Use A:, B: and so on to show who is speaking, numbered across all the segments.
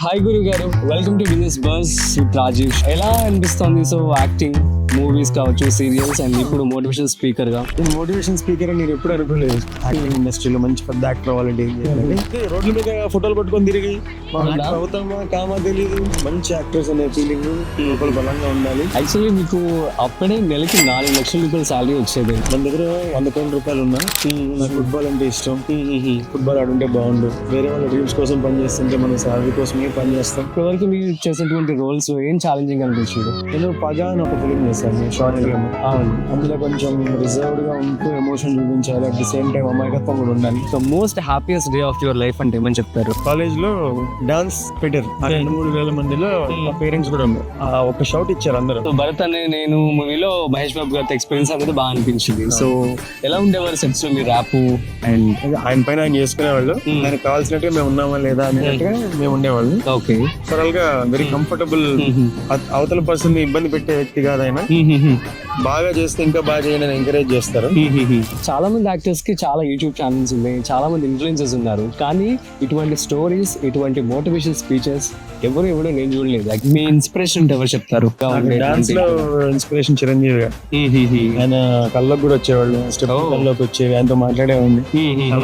A: Hi Guru గారు, welcome to business bus with Rajeev. ఎలా అనిపిస్తుంది సో యాక్టింగ్, మూవీస్ కావచ్చు, సీరియల్స్ అండ్ ఇప్పుడు మోటివేషన్ స్పీకర్ గా?
B: నేను మోటివేషన్ స్పీకర్ అని నేను ఎప్పుడు అనుకోలేదు. యాక్టింగ్ ఇండస్ట్రీలో మంచి పెద్ద యాక్టర్ అవ్వాలంటే ఏం చేయాలి? రోడ్ల మీద ఫోటోలు పట్టుకొని తిరిగి యాక్టర్ అవుతామా కామా తెలియదు. మంచి యాక్టర్స్ అనే ఫీలింగ్ లోపల బలంగా ఉండాలి.
A: యాక్చువల్లీ మీకు అప్పుడే నెలకి 4 లక్షల రూపాయల శాలరీ వచ్చేది.
B: మన దగ్గర 100 కోట్ల రూపాయలు ఉన్నా నాకు ఫుట్బాల్ అంటే ఇష్టం. ఫుట్బాల్ ఆడుంటే బాగుండు. వేరే వాళ్ళ డ్రీమ్స్ కోసం పనిచేస్తుంటే మన శాలరీ కోసమే పని చేస్తాం.
A: ఇప్పటివరకు మీరు చేసినటువంటి రోల్స్ ఏం ఛాలెంజింగ్ అనిపించింది?
B: నేను పగా అని ఒక ఫిలిం చేశాను, షార్ట్ ఫిలిం.
A: అవును,
B: అందులో కొంచెం రిజర్వ్డ్ గా ఉంటూ ఎమోషన్ చూపించాలి, అట్ ది సేమ్ టైం అమాయకత్వం కూడా ఉండాలి.
A: So most happiest day of your life అంటే ఏమని చెప్తారు?
B: కాలేజ్ లో డాన్స్ పెట్టారు. 2,000-3,000 మందిలో మా పేరెంట్స్ కూడా ఉన్నారు. ఒక షౌట్ ఇచ్చారు అందరూ.
A: సో భరత్ అనే నేను మూవీలో మహేష్ బాబు గారి ఎక్స్పీరియన్స్ అనేది బాగా అనిపించింది. సో ఎలా ఉండేవారు సెట్స్ లో మీ ర్యాప్? అండ్
B: ఆయన పైన ఆయన చేసుకునేవాళ్ళు, ఆయనకు కావాల్సినట్టుగా మేము ఉన్నామా లేదా అన్నట్టుగా మేము ఉండేవాళ్ళు.
A: ఓకే,
B: ఓవరాల్ గా వెరీ కంఫర్టబుల్. అవతల పర్సన్ ఇబ్బంది పెట్టే వ్యక్తి కాదు ఆయన. బాగా చేస్తే ఇంకా బాగా చేయండి అని ఎంకరేజ్ చేస్తారు.
A: చాలా మంది యాక్టర్స్ కి చాలా యూట్యూబ్ ఛానల్స్ ఉన్నాయి, చాలా మంది ఇన్ఫ్లుయెన్సర్స్ ఉన్నారు, కానీ ఇటువంటి స్టోరీస్, ఇటువంటి మోటివేషన్ స్పీచెస్ ఎవరు నేను చూడలేదు. Like, మీ ఇన్స్పిరేషన్ ఎవరు చెప్తారు?
B: డాన్స్ లో ఇన్స్పిరేషన్ చిరంజీవి గారు. ఆయన కళ్ళకు కూడా వచ్చేవాళ్ళు, స్టెప్ కళ్ళలోకి వచ్చేవి, ఆయనతో మాట్లాడేవాడిని.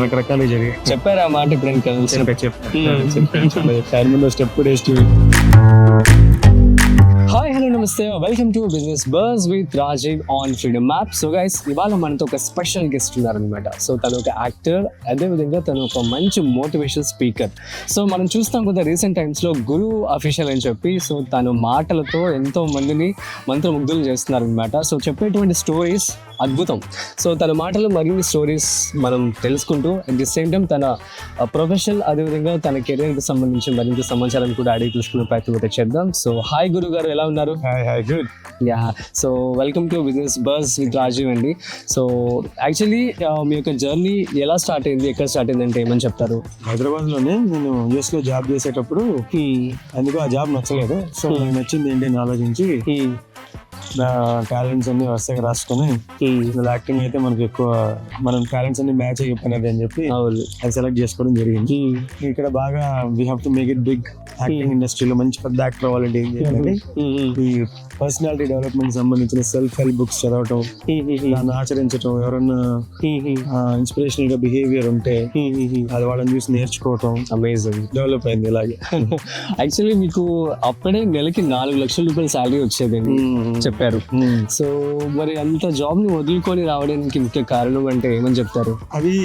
B: రకరకాలు జరిగాయి.
A: చెప్పారా ఆ మాట ఇప్పుడు కలిసి?
B: ఆయన ముందు స్టెప్ కూడా వేస్ట్.
A: హాయ్, హలో, నమస్తే, welcome to business bus with Rajeev on freedom app. So guys, ఇవాళ మనతో ఒక స్పెషల్ గెస్ట్ ఉన్నారనమాట. సో తను ఒక యాక్టర్, అదేవిధంగా తను ఒక మంచి మోటివేషన్ స్పీకర్. సో మనం చూస్తాం కదా రీసెంట్ టైమ్స్లో గురు అఫీషియల్ అని చెప్పి, సో తను మాటలతో ఎంతో మందిని మంత్రముగ్ధులు చేస్తున్నారనమాట. సో చెప్పేటువంటి స్టోరీస్ అద్భుతం. సో తన మాటలు మరిన్ని స్టోరీస్ మనం తెలుసుకుంటూ అట్ ది సేమ్ టైం తన ప్రొఫెషనల్, అదేవిధంగా తన కెరీర్కి సంబంధించి మరింత సమాచారం కూడా అడిగి తెలుసుకునే ప్రయత్నం అయితే చేద్దాం. సో హాయ్ గురు గారు, ఎలా ఉన్నారు?
B: Good.
A: Yeah, so welcome to business bus with Rajeev అండి. సో యాక్చువల్లీ మీ యొక్క జర్నీ ఎలా స్టార్ట్ అయింది, ఎక్కడ స్టార్ట్ అయింది అంటే ఏమని చెప్తారు?
B: హైదరాబాద్ లోనే నేను యూఎస్ లో జాబ్ చేసేటప్పుడు అందుకు ఆ జాబ్ నచ్చలేదు. సో నాకు నచ్చింది ఏంటి అని ఆలోచించి నా టాలెంట్స్ అన్ని వరుసగా రాసుకొని, యాక్టింగ్ అయితే మనకి ఎక్కువ, మనం టాలెంట్స్ అన్ని మ్యాచ్ అయిపోయినది అని చెప్పి అది సెలెక్ట్ చేసుకోవడం జరిగింది. ఇక్కడ బాగా we have to make it big. Acting ఇండస్ట్రీలో మంచి పెద్ద యాక్టర్ అవ్వాలంటే ఏం చేయాలి? ఈ పర్సనాలిటీ డెవలప్మెంట్ సంబంధించిన సెల్ఫ్ హెల్ప్ బుక్స్ చదవటం, దాన్ని ఆచరించడం, ఎవరన్నా ఇన్స్పిరేషనల్ గా బిహేవియర్ ఉంటే అది వాళ్ళని చూసి నేర్చుకోవటం,
A: అమేజింగ్
B: డెవలప్ అయింది ఇలాగే.
A: యాక్చువల్లీ మీకు అప్పుడే నెలకి 4 లక్షల రూపాయల శాలరీ వచ్చేదండి చెప్పారు. సో మరి అంత జాబ్ ని వదులుకొని రావడానికి ముఖ్య కారణం అంటే ఏమని చెప్తారు?
B: అది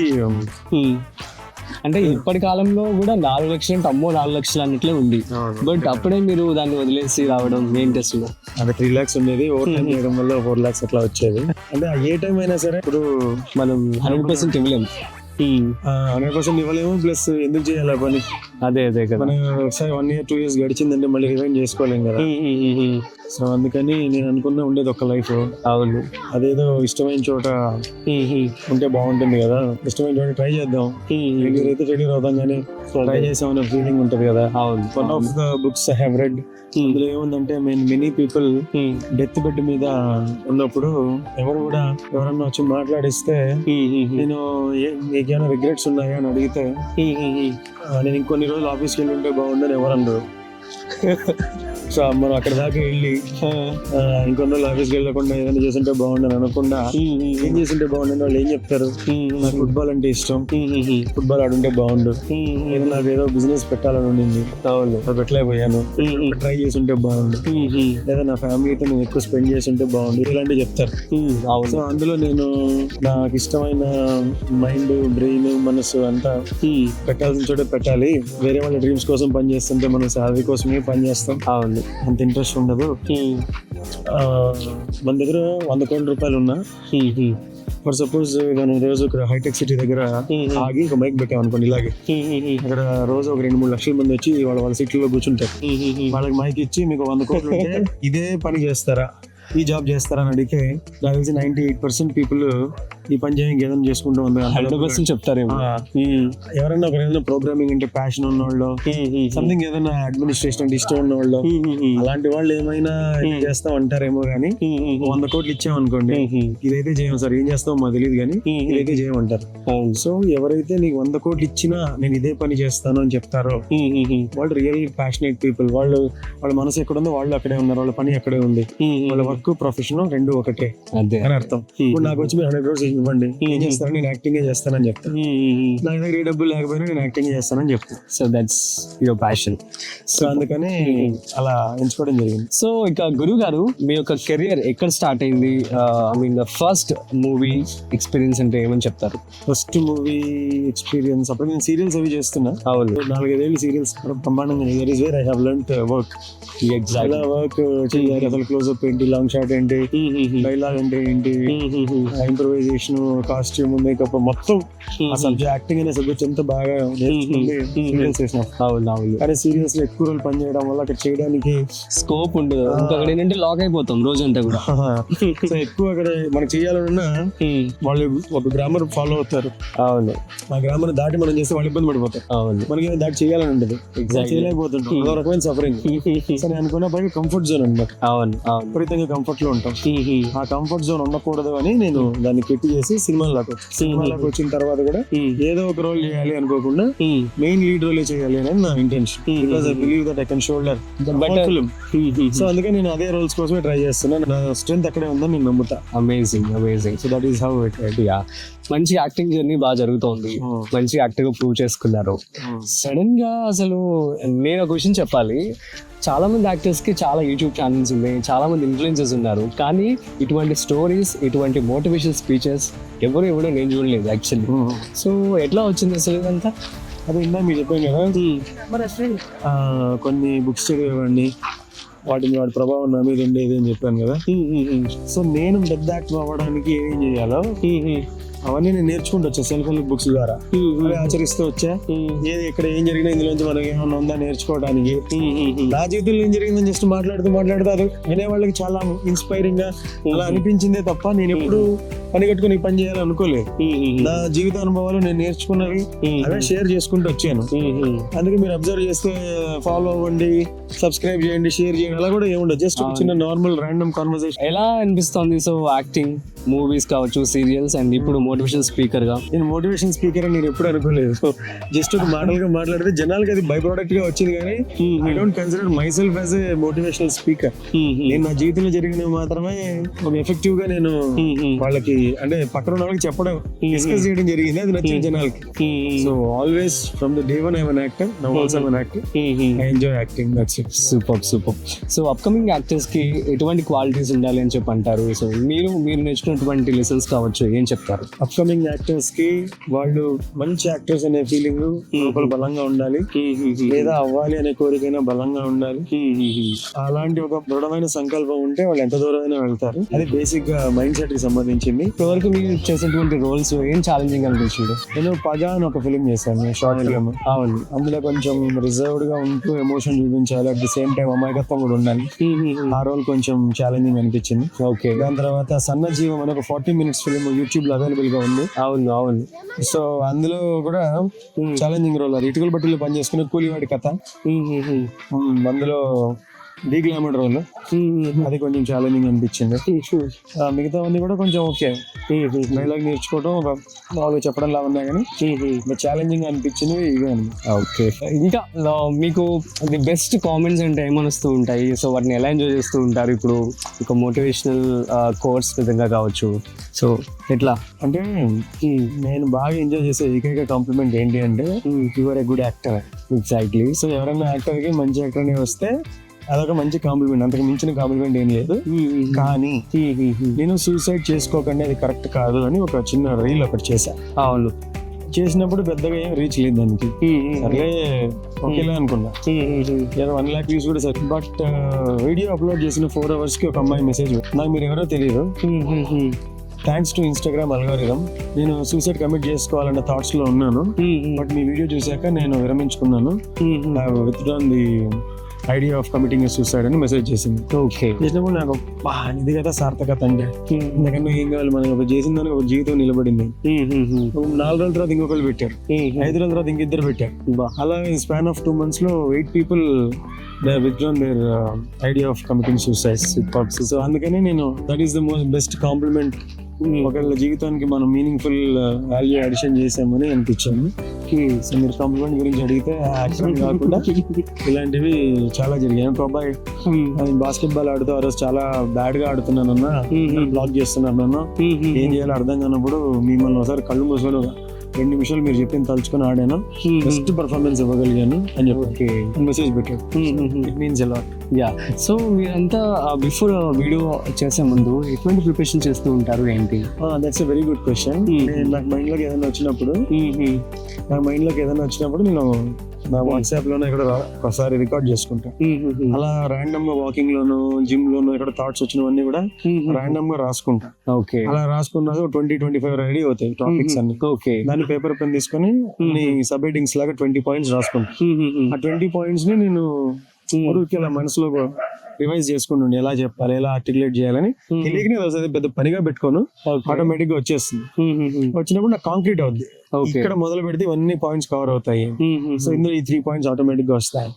A: అంటే ఇప్పటి కాలంలో కూడా 4 లక్షలు అంటే అమ్మో 4 లక్షలు అన్నట్లే ఉంది. బట్ అప్పుడే మీరు దాన్ని వదిలేసి రావడం ఏంటి అసలు?
B: అంటే 3 lakhs ఉండేది, ఓవర్ టైం చేయడం వల్ల 4 lakhs అట్లా వచ్చేది. అంటే ఏ టైం అయినా సరే ఇప్పుడు
A: మనం 100% ఇవ్వలేము,
B: 100% ఇవ్వలేము. ప్లస్ ఎందుకు చేయాలి పని?
A: అదే కదా,
B: మనం ఒకసారి 1 year 2 years గడిచిందంటే మళ్ళీ రివైండ్ చేసుకోలేం కదా. సో అందుకని నేను అనుకున్నా ఉండేది ఒక లైఫ్.
A: అవును,
B: అదేదో ఇష్టమైన చోట ఉంటే బాగుంటుంది కదా, ఇష్టమైన చోట ట్రై చేద్దాం, ఫెయిల్యూర్ అయితే ఫెయిల్యూర్ అవుతాం కానీ ట్రై చేసామనే ఫీలింగ్ ఉంటది కదా.
A: అవును,
B: one of the books I have read, అందులో ఏముందంటే మెనీ పీపుల్ డెత్ బెడ్ మీద ఉన్నప్పుడు ఎవరన్నా వచ్చి మాట్లాడిస్తే నేను ఏమైనా రిగ్రెట్స్ ఉన్నాయా అని అడిగితే నేను ఇంకొన్ని రోజులు ఆఫీస్కి వెళ్ళి ఉంటే బాగుండని ఎవరన్నారు. సో మనం అక్కడ దాకా వెళ్ళి ఇంకొన్ని రోజులు ఆఫీస్కి వెళ్ళకుండా ఏదైనా చేస్తుంటే బాగుండని అనకుండా ఏం చేస్తుంటే బాగుండని వాళ్ళు ఏం చెప్తారు? నాకు ఫుట్బాల్ అంటే ఇష్టం, ఫుట్బాల్ ఆడుంటే బాగుండు, నాకు ఏదో బిజినెస్ పెట్టాలని ఉండింది, పెట్టలేకపోయాను, ట్రై చేస్తుంటే బాగుండు, లేదా నా ఫ్యామిలీతో నేను ఎక్కువ స్పెండ్ చేస్తుంటే బాగుండు, ఇలాంటివి చెప్తారు. సో అందులో నేను నాకు ఇష్టమైన మైండ్, బ్రెయిన్, మనసు అంతా పెట్టాల్సిన చోట పెట్టాలి. వేరే వాళ్ళ డ్రీమ్స్ కోసం పని చేస్తుంటే మనం శాలరీ కోసమే పని చేస్తాం, అంత ఇంట్రెస్ట్ ఉండదు. మన దగ్గర 100 కోట్ల రూపాయలు ఉన్నా, ఫర్ సపోజ్ మనం రోజు హైటెక్ సిటీ దగ్గర ఆగి ఒక మైక్ పెట్టాం అనుకోండి, ఇలాగే అక్కడ రోజు ఒక 2-3 లక్షల మంది వచ్చి వాళ్ళ సీట్లలో కూర్చుంటారు. వాళ్ళకి మైక్ ఇచ్చి మీకు 100 కోట్లు ఉంటే ఇదే పని చేస్తారా, ఈ జాబ్ చేస్తారా అని అడిగితే నాకు తెలిసి 98% పీపుల్ ఈ పని చేయం ఏదైనా చేసుకుంటూ ఉంది
A: 100% చెప్తారేమో.
B: ఎవరైనా ఒక ఏదైనా ప్రోగ్రామింగ్ అంటే ప్యాషన్ ఉన్నవాళ్ళు, సంథింగ్ ఏదైనా అడ్మినిస్ట్రేషన్ అంటే ఇష్టం ఉన్నవాళ్ళు, అలాంటి వాళ్ళు ఏమైనా ఇది చేస్తాం అంటారేమో కానీ 100 కోట్లు ఇచ్చామనుకోండి ఇదైతే చేయం సార్, ఏం చేస్తామో మాకు తెలియదు కానీ ఇదైతే చేయమంటారు. సో ఎవరైతే నీకు 100 కోట్లు ఇచ్చినా నేను ఇదే పని చేస్తాను అని చెప్తారో వాళ్ళు రియల్ ప్యాషనేట్ పీపుల్. వాళ్ళ మనసు ఎక్కడ ఉందో వాళ్ళు అక్కడే ఉన్నారు, వాళ్ళ పని అక్కడే ఉంది, వాళ్ళ వర్క్ ప్రొఫెషన్ రెండు ఒకటే
A: అదే
B: అని అర్థం. ఇప్పుడు నాకు వచ్చి మీరు 100 crores ఇవ్వండి, ఏం చేస్తాను, నేను యాక్టింగ్ చేస్తానని చెప్తాను. నా దగ్గర ఏ డబ్బులు లేకపోయినా నేను యాక్టింగ్ చేస్తానని చెప్తాను.
A: So that's your passion.
B: So అందుకని అలా ఎంచుకోవడం జరిగింది.
A: సో ఇక గురువు గారు మీ యొక్క కెరియర్ ఎక్కడ స్టార్ట్ అయింది? I mean the first movie experience అంటే ఏమని చెప్తారు?
B: ఫస్ట్ మూవీ ఎక్స్పీరియన్స్ అప్పుడు నేను సీరియల్స్ అవి చేస్తున్నా.
A: అవును,
B: 4-5 ఏళ్ళు సీరియల్స్ బ్రహ్మాండంగా. That is where I have learned work.
A: Exactly.
B: Work చేయాలి, అసలు క్లోజ్అప్ ఏంటి, లాంగ్ షాట్ ఏంటి, డైలాగ్ అంటే ఏంటి, ఇంప్రూవైజేషన్, కాస్ట్యూమ్, మేకప్ మొత్తం ఆ సబ్జెక్ట్ యాక్టింగ్ అనే సబ్జెక్ట్ ఎంత బాగా నేర్చుకుంది సీరియల్స్ చేసినాం.
A: అవును అవును.
B: కానీ సీరియల్స్ లో ఎక్కువ రోజులు పని చేయడం వల్ల అక్కడ చేయడానికి
A: స్కోప్ ఉండదు. ఇంకొకటి ఏంటంటే లాక్ అయిపోతాం రోజంతా కూడా.
B: సో ఎక్కువ అక్కడ మనకు చేయాలన్నా వాళ్ళు ఒక గ్రామర్ ఫాలో అవుతారు.
A: అవును,
B: ఆ గ్రామర్ దాటి మనం చేస్తే వాళ్ళు ఇబ్బంది పడిపోతారు.
A: అవును,
B: మనకి దాటి చేయాలని ఉంటుంది, చేయలేకపోతుంటాం. అదో రకమైన సఫరింగ్. సో నేను అనుకున్న పైగా కంఫర్ట్ జోన్ అనమాట.
A: అవును అవును.
B: విపరీతంగా కంఫర్ట్ లో ఉంటాం. ఆ కంఫర్ట్ జోన్ ఉండకూడదు అని నేను దాన్ని పెట్టి చేసి సినిమాలోకి వచ్చిన తర్వాత కూడా ఏదో ఒక రోల్ చేయాలి అనుకోకుండా మెయిన్ లీడ్ రోల్ చేయాలి అనేది నా intention. Because I believe that I can shoulder film. So అందుకే నేను అదే రోల్స్ కోసమే ట్రై చేస్తున్నాను. నా స్ట్రెంత్ అక్కడే ఉందని నేను నమ్ముతా.
A: Amazing amazing.
B: So that is how it.
A: Yeah, మంచి యాక్టింగ్ జర్నీ బాగా జరుగుతోంది, మంచి యాక్టర్ గా ప్రూవ్ చేసుకున్నారు. సడన్ గా అసలు నేను ఒక విషయం చెప్పాలి, చాలా మంది యాక్టర్స్ కి చాలా యూట్యూబ్ ఛానల్స్ ఉన్నాయి, చాలా మంది ఇన్ఫ్లుయెన్సర్స్ ఉన్నారు, కానీ ఇటువంటి స్టోరీస్, ఇటువంటి మోటివేషన్ స్పీచెస్ ఎవరు నేను చూడలేదు యాక్చువల్లీ. సో ఎట్లా వచ్చింది అసలు ఇదంతా?
B: అదే ఇందా మీరు చెప్పాను కదా, కొన్ని బుక్స్ చదివేవాడిని, వాటి ప్రభావం నా మీద ఉండేది అని చెప్పాను కదా. సో నేను పెద్ద యాక్టర్ అవ్వడానికి ఏం చేయాలో అవన్నీ నేను నేర్చుకుంటూ వచ్చా సెల్ఫ్ హెల్ప్ బుక్స్ ద్వారా, ఆచరిస్తూ వచ్చా. ఏది ఇక్కడ ఏం జరిగినా ఇందులోంచి మనకి ఏమన్నా ఉందా నేర్చుకోవడానికి. నా జీవితంలో ఏం జరిగిందని జస్ట్ మాట్లాడుతూ అది వినే వాళ్ళకి చాలా ఇన్స్పైరింగ్ గా అలా అనిపించిందే తప్ప నేను ఎప్పుడు పని కట్టుకుని పని చేయాలని అనుకోలేదు. నా జీవిత అనుభవాలు నేను నేర్చుకున్నవి అవే షేర్ చేసుకుంటూ వచ్చాను. అందుకే మీరు అబ్జర్వ్ చేస్తే ఫాలో అవ్వండి, సబ్స్క్రైబ్ చేయండి, షేర్ చేయండి, అలా కూడా ఏముండదు. జస్ట్ ఒక చిన్న నార్మల్ ర్యాండమ్ కాన్వర్సేషన్.
A: ఎలా అనిపిస్తుంది? సో యాక్టింగ్, మూవీస్ కావచ్చు, సీరియల్స్, అండ్ ఇప్పుడు మోటివేషన్ స్పీకర్ గా.
B: నేను మోటివేషన్ స్పీకర్ అని నేను ఎప్పుడు అనుకోలేదు. సో జస్ట్ ఒక మాటలుగా మాట్లాడితే జనాలకి అది బై ప్రోడక్ట్ గా వచ్చింది, కానీ I don't consider my self as a motivational speaker. నేను నా జీవితంలో జరిగినవి మాత్రమే ఒక ఎఫెక్టివ్ గా నేను వాళ్ళకి అంటే పక్కన ఉన్న వాళ్ళకి చెప్పడం, డిస్కస్ చేయడం జరిగింది. అది నచ్చిన జనాలకి. So always from the day one I am an actor, now also I'm an actor. I enjoy acting, that's it.
A: Super. So upcoming actors కి ఎటువంటి క్వాలిటీస్ ఉండాలి అని చెప్పి అంటారు? సో మీరు నేర్చుకున్నటువంటి లెసన్స్ కావచ్చు, ఏం చెప్తారు?
B: అప్కమింగ్ యాక్టర్స్ కి వాళ్ళు మంచి యాక్టర్స్ అనే ఫీలింగ్ లోపల బలంగా ఉండాలి, లేదా అవ్వాలి అనే కోరికైనా బలంగా ఉండాలి. అలాంటి ఒక దృఢమైన సంకల్పం ఉంటే వాళ్ళు ఎంత దూరమైనా వెళ్తారు. అది బేసిక్ గా మైండ్ సెట్ కి సంబంధించింది.
A: ఇప్పటివరకు మీరు చేసినటువంటి రోల్స్ ఏం ఛాలెంజింగ్ అనిపించింది?
B: నేను పగా అని ఒక ఫిల్మ్ చేశాను, షార్ట్ ఫిల్మ్.
A: అవును,
B: అందులో కొంచెం రిజర్వ్డ్ గా ఉంటూ ఎమోషన్ చూపించాలి, అట్ ది సేమ్ టైం అమాయకత్వం కూడా ఉండాలి. ఆ రోల్ కొంచెం ఛాలెంజింగ్ అనిపించింది.
A: ఓకే.
B: దాని తర్వాత సన్న జీవం అనే ఒక 40 minutes ఫిల్మ్ యూట్యూబ్ లో అవైలబుల్ గా ఉంది.
A: అవును అవును.
B: సో అందులో కూడా ఛాలెంజింగ్ రోల్, అది ఇటుకల బట్టీలో పనిచేసుకునే కూలివాడి కథ. అందులో డీ గ్లామర్ రోల్, అది కొంచెం ఛాలెంజింగ్ అనిపించింది. మిగతా అన్ని కూడా కొంచెం ఓకే, డైలాగ్ నేర్చుకోవడం మామూలుగా చెప్పడం లా ఉన్నా కానీ ఛాలెంజింగ్ అనిపించింది ఇవే.
A: ఓకే. ఇంకా మీకు ది బెస్ట్ కామెంట్స్ అంటే ఏమని వస్తూ ఉంటాయి? సో వాటిని ఎలా ఎంజాయ్ చేస్తూ ఉంటారు? ఇప్పుడు ఒక మోటివేషనల్ కోర్స్ విధంగా కావచ్చు, సో ఎట్లా
B: అంటే నేను బాగా ఎంజాయ్ చేసే ఏకైక కాంప్లిమెంట్ ఏంటి అంటే you are a good actor.
A: Exactly.
B: So ఎవరైనా యాక్టర్ కి మంచి యాక్టర్ అని వస్తే అదొక మంచి కాంప్లిమెంట్, అంతకు మించిన కాంప్లిమెంట్ ఏం లేదు. కానీ నేను సూసైడ్ చేసుకోకండి, అది కరెక్ట్ కాదు అని ఒక చిన్న రీల్ ఒకటి చేశా.
A: అవును,
B: చేసినప్పుడు పెద్దగా ఏం రీచ్ లేదు దానికి. సర్లే ఒకేలా అనుకున్నా, ఏదో 1 lakh views కూడా సరే. బట్ వీడియో అప్లోడ్ చేసిన 4 hours కి ఒక అమ్మాయి మెసేజ్, నాకు మీరు ఎవరో తెలియదు, థ్యాంక్స్ టు ఇన్స్టాగ్రామ్ అల్గారిథం, నేను సూసైడ్ కమిట్ చేసుకోవాలన్న థాట్స్ లో ఉన్నాను, బట్ మీ వీడియో చూసాక నేను విరమించుకున్నాను, withdrawn the idea of committing suicide అని మెసేజ్ చేసింది.
A: ఓకే.
B: చేసినప్పుడు నాకు ఇది కదా సార్థకత అంటే, ఎందుకంటే ఏం కావాలి, మనం ఒక చేసిన దానికి ఒక జీవితం నిలబడింది. 4 రోజుల తర్వాత ఇంకొకరు పెట్టారు, 5 రోజుల తర్వాత ఇంకిద్దరు పెట్టారు. అలా స్పాన్ ఆఫ్ 2 months లో 8 people they have withdrawn their idea of committing suicide. So అందుకనే నేను that is the most best compliment. ఒకళ్ళ జీవితానికి మనం మీనింగ్ఫుల్ వాల్యూ అడిషన్ చేసామని అనిపించింది. సో మీరు కాంప్లిమెంట్ గురించి అడిగితే యాక్షన్ కాకుండా ఇలాంటివి చాలా జరిగాయి. అబ్బాయి బాస్కెట్బాల్ ఆడుతూ ఆ రోజు చాలా బ్యాడ్ గా ఆడుతున్నానన్నా, బ్లాక్ చేస్తున్నానన్నా, ఏం చేయాలో అర్థం కానప్పుడు మిమ్మల్ని ఒకసారి కళ్ళు మూసుకొని 2 నిమిషాలు మీరు చెప్పింది తలుచుకొని ఆడాను, బెస్ట్ పర్ఫార్మెన్స్ ఇవ్వగలిగాను అని చెప్పి మెసేజ్ పెట్టాడు. It means a lot.
A: Yeah. So మీరంతా బిఫోర్ వీడియో చేసే ముందు ఎటువంటి ప్రిపరేషన్ చేస్తూ ఉంటారు ఏంటి?
B: That's a very good question. నాకు మైండ్ లోకి ఏదైనా వచ్చినప్పుడు నేను నా వాట్సాప్ లోనే ఇక్కడ ఒకసారి రికార్డ్ చేసుకుంటా. అలా ర్యాండమ్ గా వాకింగ్ లోను, జిమ్ లోను ఇక్కడ థాట్స్ వచ్చినవన్నీ కూడా ర్యాండమ్ గా రాసుకుంటా.
A: ఓకే.
B: అలా రాసుకున్నాక 20-25 రెడీ అవుతాయి టాపిక్స్ అన్ని.
A: ఓకే.
B: దాన్ని పేపర్ పెన్ తీసుకొని సబ్ హెడ్డింగ్స్ లాగా 20 points రాసుకుంటా. ఆ 20 points ని నేను ఊరికి అలా మనసులో రివైజ్ చేసుకుంటుండే, ఎలా చెప్పాలి, ఎలా ఆర్టికులేట్ చేయాలని. తెలియకనే పెద్ద పనిగా పెట్టుకోను, ఆటోమేటిక్ గా వచ్చేస్తుంది. వచ్చినప్పుడు నాకు కాంక్రీట్ అవుద్ది. ఇక్కడ మొదలు పెడితే ఇవన్నీ పాయింట్స్ కవర్ అవుతాయి. సో ఇందులో ఈ 3 points ఆటోమేటిక్ గా వస్తాయి.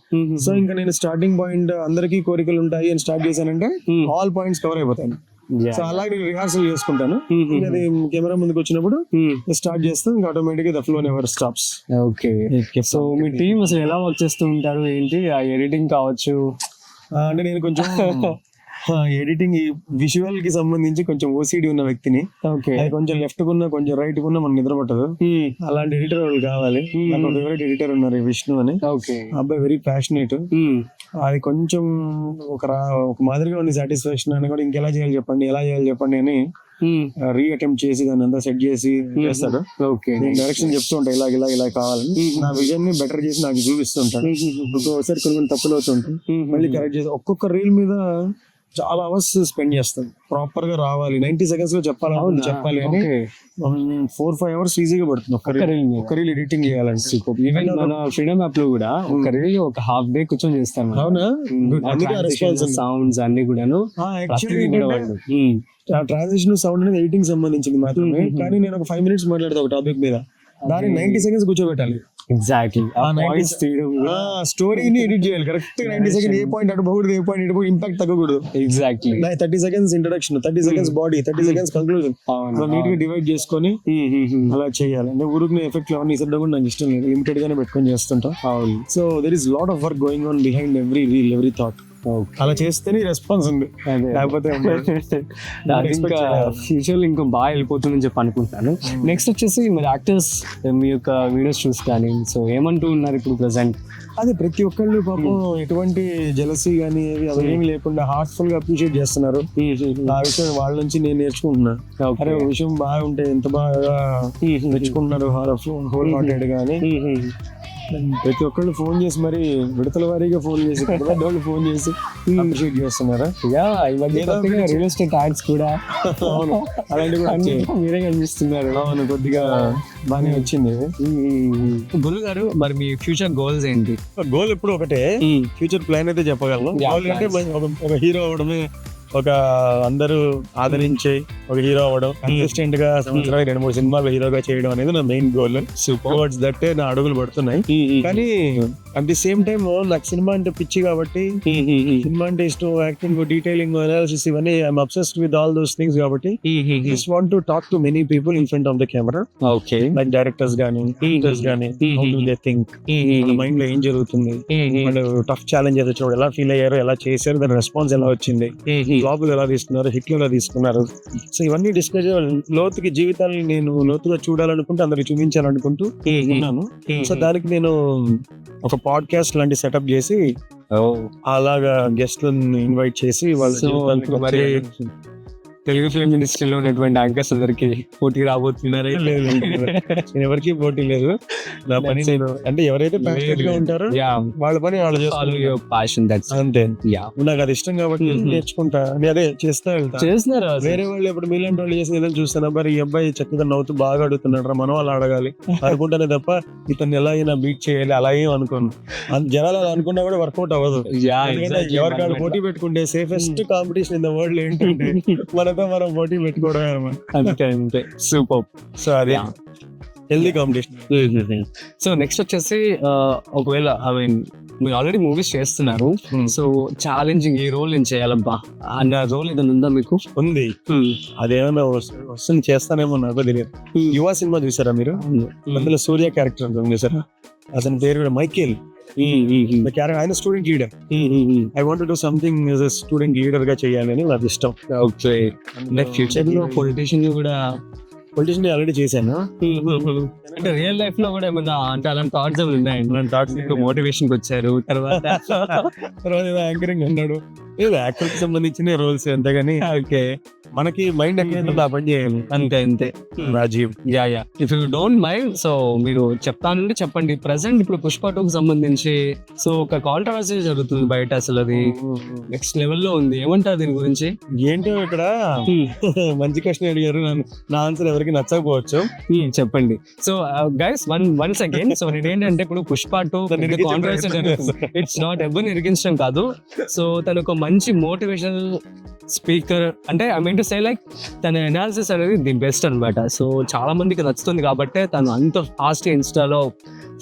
B: సో ఇంకా నేను స్టార్టింగ్ పాయింట్ అందరికీ కోరికలు ఉంటాయి అని స్టార్ట్ చేశానంటే ఆల్ పాయింట్స్ కవర్ అయిపోతాయి. సో అలాగే నేను రిహార్సల్ చేసుకుంటాను. అది కెమెరా ముందుకు వచ్చినప్పుడు స్టార్ట్ చేస్తాను, ఇంకా ఆటోమేటిక్ గా the flow never stops.
A: Okay. So me team అసలు ఎలా వర్క్ చేస్తూ ఉంటారు ఏంటి? ఆ ఎడిటింగ్ కావచ్చు
B: అంటే నేను కొంచెం ఎడిటింగ్ విజువల్ కి సంబంధించి కొంచెం ఓసిడి ఉన్న వ్యక్తిని. అది కొంచెం లెఫ్ట్ కున్నా కొంచెం రైట్ కున్నా మనకు నిద్ర పట్టదు. అలాంటి ఎడిటర్ వాళ్ళు కావాలి. నాకు ఫేవరెట్ ఎడిటర్ ఉన్నారు, విష్ణు అని. అబ్బాయి వెరీ ప్యాషనేట్. అది కొంచెం ఒక మాదిరిగా ఉంది సాటిస్ఫాక్షన్ అని కూడా. ఇంకెలా చేయాలి చెప్పండి, ఎలా చేయాలి చెప్పండి అని రీ అటెంప్ట్ చేసి దాన్ని అంతా సెట్ చేసి చేస్తాడు. నేను డైరెక్షన్ చెప్తూ ఉంటా, ఇలా కావాలని. నా విజన్ ని బెటర్ చేసి నాకు చూపిస్తుంటాడు. ఒక్కొక్కసారి కొన్ని తప్పులు అవుతుంటాయి, మళ్ళీ కరెక్ట్ చేసి. ఒక్కొక్క రీల్ మీద చాలా అవర్స్ స్పెండ్ చేస్తాను. ప్రాపర్ గా రావాలి, 90 seconds లో చెప్పాలి అని 4-5 hours ఈజీగా పడుతుంది ఒక్క రీల్ ఎడిటింగ్ చేయాలంటే.
A: ఈవెన్ మన ఫ్రీడమ్ యాప్ లో కూడా ఒక రీల్ ఒక హాఫ్ డే కూర్చొని చేస్తాను.
B: అవునా?
A: సౌండ్స్ అన్ని కూడాను.
B: ట్రాన్సిషన్ సౌండ్ అనేది ఎడిటింగ్ సంబంధించింది మాత్రమే. కానీ నేను ఒక 5 minutes మాట్లాడతా ఒక టాపిక్ మీద, దాన్ని 90 seconds కూర్చోబెట్టాలి.
A: ఎగ్జాక్ట్లీ.
B: స్టోరీని ఎడిట్ చేయాలి కరెక్ట్. 90 seconds ఏ పాయింట్ అడగకూడదు, ఏ పాయింట్ ఇటు ఇంపాక్ట్ తగ్గకూడదు.
A: Exactly.
B: 30 seconds introduction, 30 seconds body, 30 seconds conclusion. Neat గా డివైడ్ చేసుకొని అలా చేయాలి. అంటే ఊరికి ఎఫెక్ట్ అవన్నీ ఇసడం కూడా నాకు ఇష్టం లేదు, లిమిటెడ్ గానే పెట్టుకొని చేస్తుంటా. So there is lot of work going on behind every reel, every thought. అలా చేస్తేనే రెస్పాన్స్ ఉంది, లేకపోతే
A: ఇంకా ఫ్యూచర్ లో ఇంకా బాగా వెళ్ళిపోతుందని చెప్పి అనుకుంటాను. నెక్స్ట్ వచ్చేసి మరి యాక్టర్స్ మీ యొక్క వీడియోస్ చూస్తాను. సో ఏమంటూ ఉన్నారు ఇప్పుడు ప్రెసెంట్?
B: అది ప్రతి ఒక్కళ్ళు పాపం ఎటువంటి జెలసీ కానీ అవేమి లేకుండా హార్ట్ఫుల్ గా అప్రిషియేట్ చేస్తున్నారు. ఆ విషయం వాళ్ళ నుంచి నేను నేర్చుకుంటున్నా. అరే ఒక విషయం బాగుంటే ఎంత బాగా మెచ్చుకుంటున్నారు హోల్ హార్టెడ్ గా అని. ప్రతి ఒక్కళ్ళు ఫోన్ చేసి మరి విడతల వారీగా ఫోన్ చేసి ఫోన్ చేసి అప్రిషియేట్ చేస్తున్నారా?
A: రియల్ ఎస్టేట్ యాడ్స్ కూడా
B: అలాంటివి కూడా
A: మీరే కనిపిస్తున్నారు.
B: అవును, కొద్దిగా బాగానే వచ్చింది.
A: గురు గారు, మరి మీ ఫ్యూచర్ గోల్స్ ఏంటి?
B: గోల్ ఎప్పుడు ఒకటే, ఫ్యూచర్ ప్లాన్ అయితే చెప్పగలను. గోల్ అంటే ఒక హీరో అవడమే, ఒక అందరూ ఆదరించే ఒక హీరో అవ్వడం, కన్సిస్టెంట్ గా సంవత్సరానికి 2-3 సినిమాలు హీరోగా చేయడం అనేది నా మెయిన్ గోల్. టువర్డ్స్ దట్ నా అడుగులు పడుతున్నాయి. కానీ అట్ ది సేమ్ టైమ్ నాకు సినిమా అంటే పిచ్చి కాబట్టి, సినిమా అంటే ఇష్టం, యాక్టింగ్, డీటెయిలింగ్, అనాలిసిస్, ఇవన్నీ I'm obsessed with all those things కాబట్టి just want to talk to many people in front of the camera.
A: Okay.
B: Like directors గానీ, యాక్టర్స్ గానీ, how do they think, mind లో ఏం జరుగుతుంది, వాళ్ళు టఫ్ ఛాలెంజ్ వచ్చినప్పుడు ఎలా ఫీల్ అయ్యారు, ఎలా చేశారు, దాని రెస్పాన్స్ ఎలా వచ్చింది, జాబులు ఎలా తీసుకున్నారు, హిట్లు ఎలా తీసుకున్నారు. సో ఇవన్నీ డిస్కస్ లోతుకి జీవితాన్ని నేను లోతుగా చూడాలనుకుంటూ అందరికి చూపించాలనుకుంటూ ఉన్నాను. సో దానికి నేను ఒక పాడ్కాస్ట్ లాంటి సెటప్ చేసి అలాగా గెస్ట్లను ఇన్వైట్ చేసి వాళ్ళ
A: తెలుగు ఫిల్మ్ ఇండస్ట్రీలో ఉన్నటువంటి యాంకర్స్ అందరికి పోటీ రాబోతున్నారా?
B: లేదు నేను ఎవరికి పోటీ లేదు. నా పని నేను అంటే ఎవరైతే passionate గా ఉంటారో వాళ్ళ పని వాళ్ళు చేస్తారు.
A: ప్యాషన్ దట్స్
B: అంతే.
A: యా.
B: నాకు అది ఇష్టం కాబట్టి నేర్చుకుంటా, నేను అదే చేస్తా వెళ్తా.
A: చేస్తున్నారు
B: వేరే వాళ్ళు ఇప్పుడు మీలాంటి వాళ్ళు చేసి ఏదైనా చూస్తాను, మరి ఈ అబ్బాయి చక్కగా నవ్వుతూ బాగా అడుగుతున్నాడు రా, మనం వాళ్ళు అడగాలి అనుకుంటానే తప్ప ఇతన్ని ఎలా అయినా బీట్ చేయాలి అలా ఏం అనుకోను. జనాలు అలా అనుకున్నా కూడా వర్కౌట్ అవ్వదు. ఎందుకంటే ఎవరికాడు పోటీ పెట్టుకుంటే safest competition in the world ఏంటంటే మనతో మనం పోటీ పెట్టుకోవడమే అన్నమాట.
A: అంతే సూపర్.
B: సో అదే హెల్దీ కాంపిటీషన్.
A: సో నెక్స్ట్ వచ్చేసి ఒకవేళ ఐ మీన్ మీరు ఆల్రెడీ మూవీస్ చేస్తున్నారు, సో ఛాలెంజింగ్ ఈ రోల్ నేను చేయాలబ్బా అన్న రోల్ ఏదైనా ఉందా మీకు?
B: ఉంది. అదేమన్నా వస్తుంది చేస్తానేమో నాకు తెలియదు. యువ సినిమా చూసారా మీరు? అందులో సూర్య క్యారెక్టర్ ఉంటుంది చూసారా? అతని పేరు కూడా మైకేల్. ఆయన student leader. I want to do something as a student leader గా చేయాలని నాకు ఇష్టం.
A: ఓకే. ఫ్యూచర్ లో పొలిటీషియన్ కూడా
B: పొలిటీషియన్ ఆల్రెడీ చేశాను.
A: అంటే రియల్ లైఫ్ లో కూడా ఏమన్నా అంటే అలాంటి థాట్స్ ఏమైనా ఉన్నాయి? మోటివేషన్ కి వచ్చారు తర్వాత
B: యాంకరింగ్ అన్నాడు. యాక్టర్ కి సంబంధించిన రోల్స్ అంతేగాని ఓకే మనకి మైండ్ ఎక్కడ పని చేయాలి.
A: అంతే
B: Rajeev.
A: Yeah if you don't mind, so మీరు చెప్తానంటే చెప్పండి. ప్రెసెంట్ ఇప్పుడు పుష్ప 2కి సంబంధించి సో ఒక కాంట్రవర్సీ జరుగుతుంది బయట, అసలు అది నెక్స్ట్ లెవెల్లో ఉంది. ఏమంటారు దీని గురించి?
B: ఏంటో ఇక్కడ మంచి క్వశ్చన్ అడిగారు. నా ఆన్సర్ ఎవరికి నచ్చకపోవచ్చు,
A: చెప్పండి. So guys once again, so నేనేంటంటే ఇప్పుడు పుష్ప 2 కాంట్రవర్సీ జరుగుతుంది. ఇట్స్ నాట్ ఎవరిని ఇరికించడం కాదు. సో తను ఒక మంచి మోటివేషనల్ స్పీకర్, అంటే I mean to say like తన అనాలిసిస్ అనేది ది బెస్ట్ అనమాట. సో చాలా మందికి నచ్చుతుంది కాబట్టి తను అంత ఫాస్ట్ ఇన్స్టాలో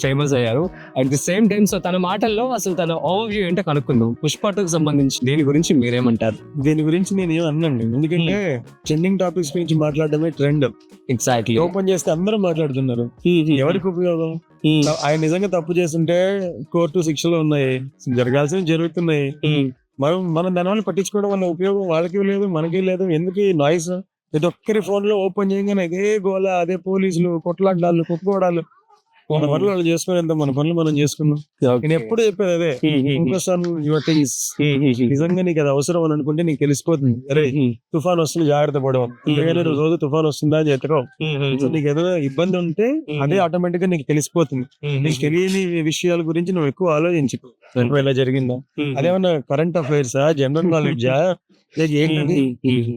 A: ఫేమస్ అయ్యారు. At the same time so తన మాటల్లో అసలు తన ఓవర్ వ్యూ ఏంటో కనుక్కుందాం. పుష్ప 2కి సంబంధించి దీని గురించి మీరేమంటారు?
B: దీని గురించి నేను ఏం అన్నాండి, ఎందుకంటే ట్రెండింగ్ టాపిక్స్ గురించి మాట్లాడడమే ట్రెండ్.
A: ఎగ్జాక్ట్లీ.
B: ఓపెన్ చేస్తే అందరూ మాట్లాడుతున్నారు. ఎవరికి ఉపయోగం? ఆయన నిజంగా తప్పు చేస్తుంటే కోర్టు శిక్షలు ఉన్నాయి, జరగాల్సినవి జరుగుతున్నాయి. మనం దానివల్ల పట్టించుకోవడం వల్ల ఉపయోగం వాళ్ళకి లేదు, మనకి లేదు. ఎందుకు ఈ నాయిస్? ప్రతి ఒక్కరి ఫోన్ లో ఓపెన్ చేయగానే అదే గోల, అదే పోలీసులు, కొట్లాడాలు, కుప్పుకోవడాలు. మన పనులు వాళ్ళు చేసుకునేంత మన పనులు మనం చేసుకున్నాం. నేను ఎప్పుడు చెప్పేది అదే, ఫోకస్ ఆన్ యువర్ థింగ్స్. నిజంగా నీకు అది అవసరం అని అనుకుంటే నీకు తెలిసిపోతుంది. అరే తుఫాన్ వస్తుంది జాగ్రత్త పడవం, రోజు తుఫాన్ వస్తుందా అని చెత్తకో. నీకు ఏదైనా ఇబ్బంది ఉంటే అదే ఆటోమేటిక్ గా నీకు తెలిసిపోతుంది. నీకు తెలియని విషయాల గురించి నువ్వు ఎక్కువ ఆలోచించు. ఇలా జరిగిందా, అదేమన్నా కరెంట్ అఫైర్స్, జనరల్ నాలెడ్జా, ఏంటంటే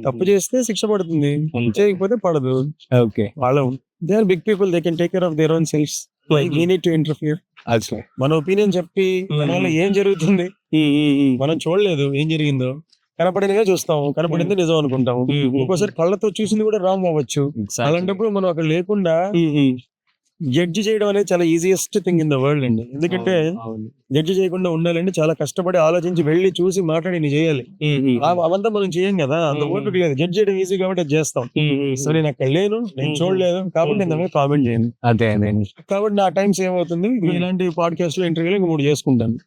B: తప్పు చేస్తే శిక్ష పడుతుంది, చేయకపోతే పడదు.
A: ఓకే.
B: వాళ్ళు they are big people, they can take care of their own selfs. We need to interfere. మన ఒపీనియన్ చెప్పి దానివల్ల ఏం జరుగుతుంది మనం చూడలేదు, ఏం జరిగిందో కనపడినగా చూస్తాం, కనపడింది నిజం అనుకుంటాం. ఒక్కోసారి కళ్ళతో చూసింది కూడా రాంగ్ అవ్వచ్చు. అలాంటప్పుడు మనం అక్కడ లేకుండా జడ్జి చేయడం అనేది చాలా easiest thing in the world అండి. ఎందుకంటే జడ్జి చేయకుండా ఉండాలంటే చాలా కష్టపడి ఆలోచించి వెళ్ళి చూసి మాట్లాడి నీ చేయాలి. అవంతా మనం చేయం కదా, అంత ఓపిక లేదు. జడ్జి చేయడం ఈజీ కాబట్టి అది చేస్తాం. సో నేను అక్కడ లేను, నేను చూడలేదు కాబట్టి నేను దాని కామెంట్ చేయను.
A: అదే
B: కాబట్టి నా టైమ్స్ ఏమవుతుంది, ఇలాంటి పాడ్కాస్ట్ లో ఇంటర్వ్యూలు 3 చేసుకుంటాను.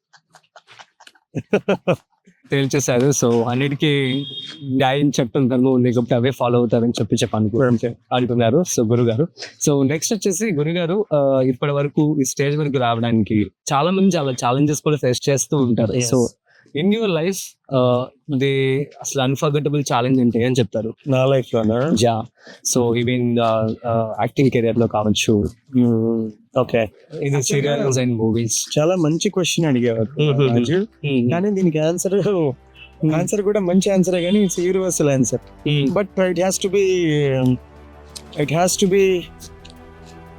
A: తేల్చేశారు. సో అన్నిటికీ న్యాయం చెప్తుంటాను లేకపోతే అవే ఫాలో అవుతారని అంటున్నారు. సో గురుగారు, సో నెక్స్ట్ వచ్చేసి గురుగారు, ఇప్పటి వరకు ఈ స్టేజ్ వరకు రావడానికి చాలా మంది చాలా ఛాలెంజెస్ కూడా ఫేస్ చేస్తూ ఉంటారు. So in your life the అసలు అన్ఫర్గెటబుల్ ఛాలెంజ్ అంటే ఏం చెప్తారు?
B: నా లైఫ్ లోనా?
A: Yeah. So even acting career లో కావచ్చు,
B: ఓకే,
A: ఇది సీరియల్స్ అండ్ మూవీస్.
B: చాలా మంచి క్వశ్చన్ అడిగేవారు, కానీ దీనికి ఆన్సర్ కూడా మంచి ఆన్సరే, కానీ it's universal answer. But it has to be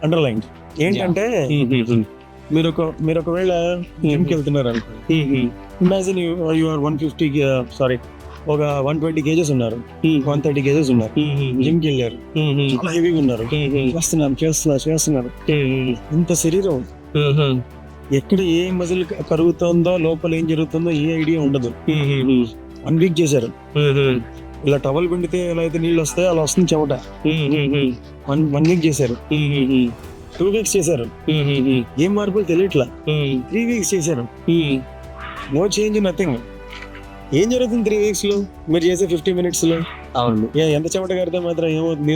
B: underlined. ఏంటంటే మీరు ఒకవేళ జిమ్కి వెళ్తున్నారు అనుకోండి, ఇమాజిన్ యు ఆర్ 120 కేజెస్ ఉన్నారు, 130 కేజెస్ ఉన్నారు, జిమ్కి వెళ్ళారు, చాలా హెవీగా ఉన్నారు, చేస్తున్నారు. ఇంత శరీరం ఎక్కడ ఏ మజిల్ కరుగుతుందో, లోపల ఏం జరుగుతుందో ఏ ఐడియా ఉండదు. 1 వీక్ చేశారు, ఇలా టవల్ పిండితే ఎలా అయితే నీళ్ళు వస్తాయో అలా వస్తుంది చెమట. 1 వీక్ చేశారు, 2 వీక్స్ చేశారు, ఏం మార్పులు తెలియట్లా. 3 వీక్స్ చేశారు, నో చేంజ్, నథింగ్. ఏం జరుగుతుంది 3 వీక్స్ లో? మీరు చేసే 50 minutes లో
A: అవును
B: ఎంత చెమట కడితే మాత్రం ఏమవుతుంది?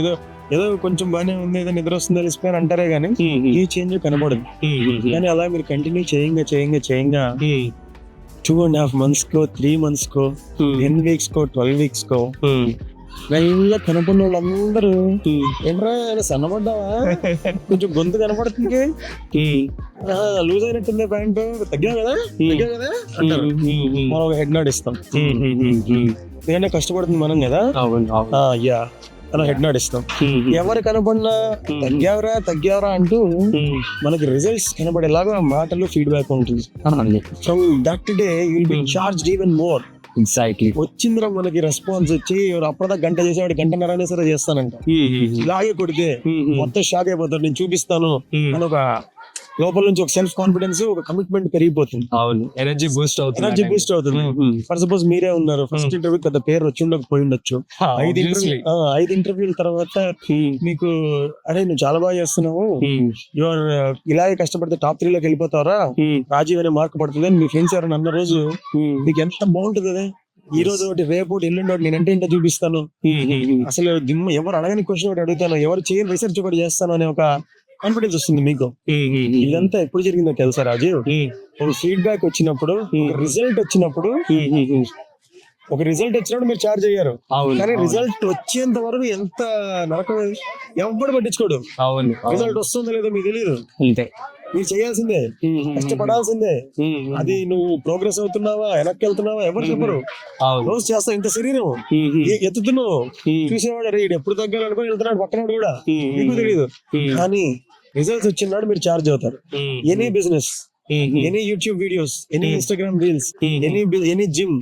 B: ఏదో కొంచెం బాగానే ఉంది, ఏదో నిద్ర వస్తుంది తెలిసిపోయాను అంటారే గానీ ఈ చేంజ్ కనపడదు. కానీ అలా మీరు కంటిన్యూ చేయంగా 2.5 months కో, 3 months కో, 10 weeks కో, 12 weeks కో మెల్లగా కనపడిన వాళ్ళందరూ ఏంట్రా సన్నపడ్డావా, కొంచెం గొంతు కనపడుతుంది, లూజ్ అయినట్టుంది ప్యాంటు, తగ్గావు కదా అంటారు. మనం ఒక హెడ్ నాడ్ ఇస్తాం, ఎందుకంటే కష్టపడుతుంది మనం కదా, యా అలా హెడ్ నాడ్ ఇస్తాం. ఎవరు కనపడినా తగ్గావరా అంటూ మనకి రిజల్ట్స్ కనబడేలాగా మాటలు ఫీడ్బ్యాక్ ఉంటుంది. From that day you'll be charged even more.
A: Exactly
B: వచ్చిందిరా మనకి రెస్పాన్స్ వచ్చి అప్పటిదా గంట చేసేవాడు గంటన్నర సరే చేస్తానంట. ఇలాగే కొడితే మొత్తం షాక్ అయిపోతాడు, నేను చూపిస్తాను అని ఒక లోపల నుంచి ఒక సెల్ఫ్ కాన్ఫిడెన్స్, ఒక కమిట్మెంట్ పెరిగిపోతుంది.
A: అవును, ఎనర్జీ బూస్ట్ అవుతుంది.
B: ఫర్ సపోజ్ మీరే ఉన్నారు, ఫస్ట్ ఇంటర్వ్యూ పెద్ద పేరు వచ్చి ఉండకపోయి ఉండొచ్చు, 5 ఇంటర్వ్యూల తర్వాత మీకు అరే నువ్వు చాలా బాగా చేస్తున్నావు, యువర్ ఇలాగే కష్టపడితే టాప్ 3 లోకి వెళ్ళిపోతావరా, రాజీవ్ అనే మార్క్ పడుతుంది అని మీ ఫ్రెండ్స్ ఎవరైనా అన్న రోజు మీకు ఎంత బాగుంటుంది అదే. ఈ రోజు ఒకటి రేపు ఒకటి ఎల్లుండి ఒకటి నేనంటే ఏంటో చూపిస్తాను, అసలు ఎవరు అడగని క్వశ్చన్ ఒకటి అడుగుతాను, ఎవరు చేయని రీసెర్చ్ ఒకటి చేస్తాను అనే ఒక కాన్ఫిడెన్స్ వస్తుంది మీకు. ఇదంతా ఎప్పుడు జరిగిందో తెలుసా రాజు? ఒక ఫీడ్బ్యాక్ వచ్చినప్పుడు, రిజల్ట్ వచ్చినప్పుడు, ఒక రిజల్ట్ వచ్చినప్పుడు మీరు చార్జ్ అయ్యారు, కానీ రిజల్ట్ వచ్చేంత వరకు ఎంత నరకం ఎవరు పట్టించుకోడు. రిజల్ట్ వస్తుందో లేదో మీకు తెలియదు, అంతే. మీరు చేయాల్సిందే, కష్టపడాల్సిందే. అది నువ్వు ప్రోగ్రెస్ అవుతున్నావా, వెనక్కి వెళ్తున్నావా ఎవరు చెప్పరు. రోజు చేస్తావు, ఇంత శరీరం ఎత్తుతున్నావు, చూసేవాడు అరే ఎప్పుడు తగ్గాలనుకుని వెళ్తున్నాడు పక్కన కూడా, మీకు తెలియదు. కానీ రిజల్ట్స్ వచ్చినాడు మీరు చార్జ్ అవుతారు. Any business, any YouTube videos, any Instagram reels, any gym,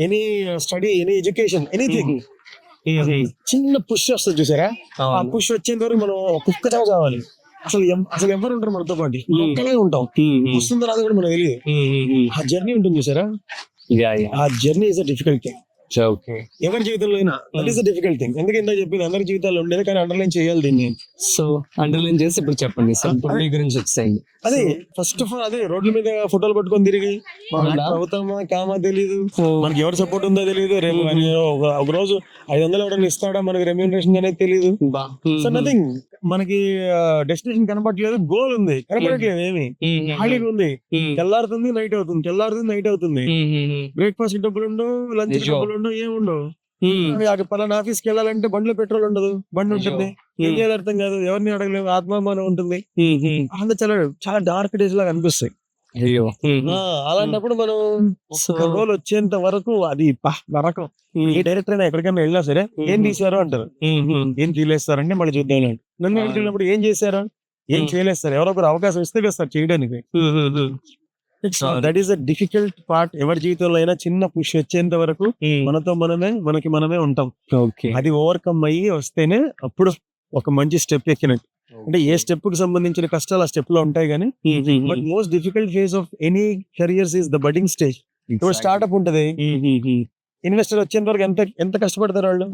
B: any study, any education, anything చిన్న పుష్ వస్తుంది చూసారా, ఆ పుష్ వచ్చేంత వరకు మనం కుక్కగా కావాలి. అసలు ఎవరు ఉంటారు మనతో పాటు, ఒక్కడే ఉంటాం, వస్తుందో రాదు కూడా మనకు తెలియదు. ఆ జర్నీ ఉంటుంది చూసారా, ఆ journey is a difficult thing. ఎవరి జీవితంలో అయినా that is a difficult thing. ఎందుకంటే చెప్పింది అందరి జీవితాల్లో ఉండేది, కానీ అండర్లైన్ చేయాలి దీన్ని.
A: సో అండర్లైన్ చేసి ఇప్పుడు చెప్పండి మీ గురించి వచ్చేయండి.
B: అదే ఫస్ట్ ఆఫ్ ఆల్, అదే రోడ్ల మీద ఫోటోలు పట్టుకొని తిరిగి అవుతామా కామా తెలీదు, మనకి ఎవరు సపోర్ట్ ఉందో తెలియదు, రేపు ఒక రోజు 500 ఎవరైనా ఇస్తాడా మనకి రెమ్యూనరేషన్ అనేది తెలియదు. సో నథింగ్, మనకి డెస్టినేషన్ కనపడట్లేదు, గోల్ ఉంది కనపడట్లేదు, ఏమి ఖాళీగా ఉంది. తెల్లారుతుంది నైట్ అవుతుంది, తెల్లారుతుంది నైట్ అవుతుంది, బ్రేక్ఫాస్ట్ డబ్బులు ఉండవు, లంచ్ డబ్బులు ఉండవు, ఏముండవు. పలానా ఆఫీస్కి వెళ్ళాలంటే బండ్లో పెట్రోల్ ఉండదు, బండి ఉంటుంది, ఏం చేయాలి అర్థం కాదు, ఎవరిని అడగలేము, ఆత్మాభిమానం ఉంటుంది. అంత చాలా డార్క్ డేస్ లాగా అనిపిస్తాయి. అలాంటప్పుడు మనం రోల్ వచ్చేంత వరకు అది నరకం. ఏ డైరెక్టర్ అయినా ఎక్కడికైనా వెళ్ళినా సరే ఏం తీసారు అంటారు, ఏం తీలేస్తారంటే మళ్ళీ చూద్దాం. నన్ను వెళ్ళినప్పుడు ఏం చేశారా, ఏం చేయలేస్తారు, ఎవరో ఒకరు అవకాశం ఇస్తే వేస్తారు చేయడానికి. That is a difficult part. ఎవరి జీవితంలో అయినా చిన్న పుష్ వచ్చేంత వరకు మనకి మనమే ఉంటాం. అది ఓవర్కమ్ అయ్యి వస్తేనే అప్పుడు ఒక మంచి స్టెప్ ఎక్కినట్టు. అంటే ఏ స్టెప్ కి సంబంధించిన కష్టాలు ఆ స్టెప్ లో ఉంటాయి, కానీ but most difficult phase of any careers is the budding stage. ఇప్పుడు స్టార్ట్అప్ ఉంటది, ఇన్వెస్టర్ వచ్చేంత వరకు ఎంత కష్టపడతారు వాళ్ళు,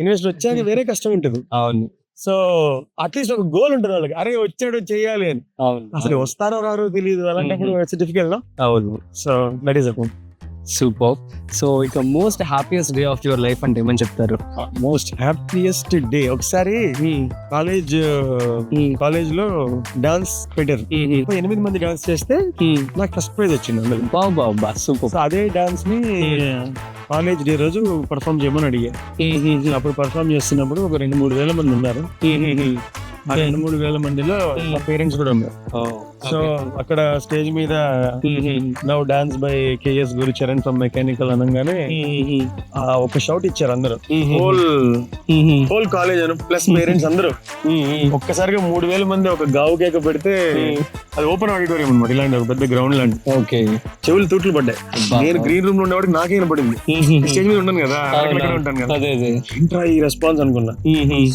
B: ఇన్వెస్టర్ వచ్చాక వేరే కష్టం ఉంటుంది. సో అట్లీస్ట్ ఒక గోల్ ఉంటుంది వాళ్ళకి, అరే వచ్చాడు చెయ్యాలి అని. అసలు వస్తారో రారో తెలియదు, అలాంటప్పుడు it's difficult. So that is a point.
A: Super. So ఇక most happiest day of your life అంటే ఏమని చెప్తారు?
B: మోస్ట్ హ్యాపీయెస్ట్ డే, ఒకసారి కాలేజ్ లో డాన్స్ పెట్టారు, 8 మంది డాన్స్ చేస్తే నాకు ఫస్ట్ ప్రైజ్ వచ్చింది.
A: సూపర్.
B: అదే డాన్స్ ని కాలేజ్ డే రోజు పర్ఫామ్ చేయమని అడిగా. అప్పుడు పర్ఫామ్ చేస్తున్నప్పుడు ఒక 2-3 వేల మంది ఉన్నారు. ఆ 2-3 వేల మందిలో మా పేరెంట్స్ కూడా ఉన్నారు. సో అక్కడ స్టేజ్ మీద now dance by KS Gurucharan from mechanical అనగానే ఒక షౌట్ ఇచ్చారు అందరూ, హోల్ కాలేజ్ ప్లస్ పేరెంట్స్ అందరూ. ఒక్కసారిగా 3,000 మంది ఒక గావు కేక పెడితే అది ఓపెన్ ఆడిటోరియం అనమాట, ఇలాంటి ఒక పెద్ద గ్రౌండ్ లాంటి. చెవులు తూట్లు పడ్డాయి. నేను గ్రీన్ రూమ్ లో ఉండేవాడికి నాకే వినపడింది, స్టేజ్ మీద ఉన్నాను కదా, ఉంటాను కదా, ఏంట్రా ఈ రెస్పాన్స్ అనుకున్నా.